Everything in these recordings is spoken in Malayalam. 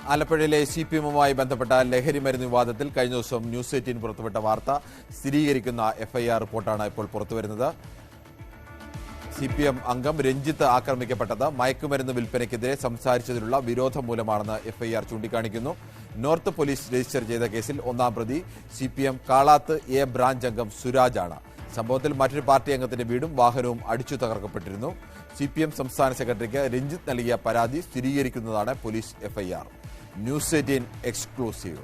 ആലപ്പുഴയിലെ CPM-വുമായി ബന്ധപ്പെട്ട ലഹരിമരുന്ന് വിവാദത്തിൽ കഴിഞ്ഞ ദിവസം ന്യൂസ് 18 പുറത്തുവിട്ട വാർത്ത സ്ഥിരീകരിക്കുന്ന FIR റിപ്പോർട്ടാണ് ഇപ്പോൾ പുറത്തുവരുന്നത്. CPM അംഗം രഞ്ജിത്ത് ആക്രമിക്കപ്പെട്ടത് മയക്കുമരുന്ന് വിൽപ്പനയ്ക്കെതിരെ സംസാരിച്ചതിലുള്ള വിരോധം മൂലമാണെന്ന് FIR ചൂണ്ടിക്കാണിക്കുന്നു. നോർത്ത് പോലീസ് രജിസ്റ്റർ ചെയ്ത കേസിൽ ഒന്നാം പ്രതി CPM കാളാത്ത് A ബ്രാഞ്ച് അംഗം സുരാജാണ്. സംഭവത്തിൽ മറ്റൊരു പാർട്ടി അംഗത്തിന്റെ വീടും വാഹനവും അടിച്ചു തകർക്കപ്പെട്ടിരുന്നു. CPM സംസ്ഥാന സെക്രട്ടറിക്ക് രഞ്ജിത്ത് നൽകിയ പരാതി സ്ഥിരീകരിക്കുന്നതാണ് police FIR. News 18 exclusive.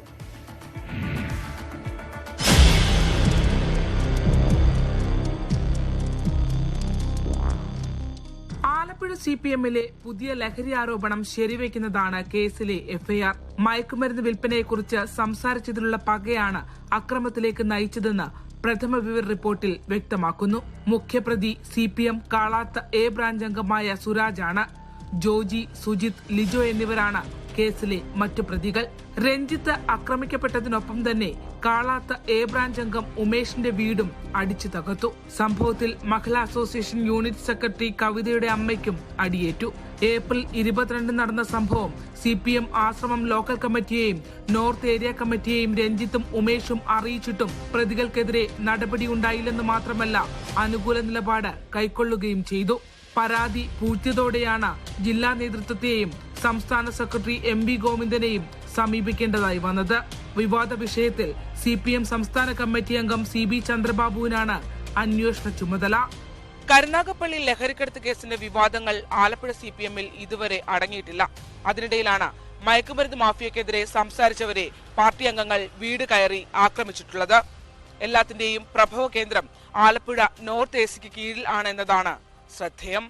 Alappuzha CPM-ലെ പുതിയ ലഹരി ആരോപണം ശരിവെക്കുന്നതാണ് കേസിലെ FIR. മയക്കുമരുന്ന് വിൽപ്പനയെക്കുറിച്ച് സംസാരിച്ചതിലുള്ള പകയാണ് അക്രമത്തിലേക്ക് നയിച്ചതെന്ന് പ്രഥമ വിവര റിപ്പോർട്ടിൽ വ്യക്തമാക്കുന്നു. മുഖ്യപ്രതി CPM കാളാത്ത് A ബ്രാഞ്ച് അംഗമായ സുരാജാണ്. ജോജി, സുജിത്, ലിജോ എന്നിവരാണ് കേസിലെ മറ്റു പ്രതികൾ. രഞ്ജിത്ത് ആക്രമിക്കപ്പെട്ടതിനൊപ്പം തന്നെ കാളാത്ത് A ബ്രാഞ്ച് അംഗം ഉമേഷിന്റെ വീടും അടിച്ചു തകർത്തു. സംഭവത്തിൽ മഹിളാ അസോസിയേഷൻ യൂണിറ്റ് സെക്രട്ടറി കവിതയുടെ അമ്മയ്ക്കും അടിയേറ്റു. ഏപ്രിൽ 22 നടന്ന സംഭവം CPM ആശ്രമം ലോക്കൽ കമ്മിറ്റിയെയും നോർത്ത് ഏരിയ കമ്മിറ്റിയെയും രഞ്ജിത്തും ഉമേഷും അറിയിച്ചിട്ടും പ്രതികൾക്കെതിരെ നടപടിയുണ്ടായില്ലെന്ന് മാത്രമല്ല അനുകൂല നിലപാട് കൈക്കൊള്ളുകയും ചെയ്തു. പരാതി പൂഴ്ത്തിയതോടെയാണ് ജില്ലാ നേതൃത്വത്തെയും സംസ്ഥാന സെക്രട്ടറി MB ഗോവിന്ദനെയും സമീപിക്കേണ്ടതായി വന്നത്. വിവാദ വിഷയത്തിൽ CPM സംസ്ഥാന കമ്മിറ്റി അംഗം CB ചന്ദ്രബാബുവിനാണ് അന്വേഷണ ചുമതല. കരുനാഗപ്പള്ളി ലഹരിക്കടത്ത് കേസിന്റെ വിവാദങ്ങൾ ആലപ്പുഴ CPM-ൽ ഇതുവരെ അടങ്ങിയിട്ടില്ല. അതിനിടയിലാണ് മയക്കുമരുന്ന് മാഫിയക്കെതിരെ സംസാരിച്ചവരെ പാർട്ടി അംഗങ്ങൾ വീട് കയറി ആക്രമിച്ചിട്ടുള്ളത്. എല്ലാത്തിന്റെയും പ്രഭവ കേന്ദ്രം ആലപ്പുഴ നോർത്ത് AC കീഴിൽ ആണെന്നതാണ് ശ്രദ്ധേയം.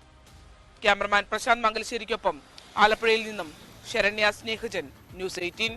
ക്യാമറമാൻ പ്രശാന്ത് മംഗലശ്ശേരിക്കൊപ്പം ആലപ്പുഴയിൽ നിന്നും ശരണ്യ സ്നേഹജൻ, ന്യൂസ് 18.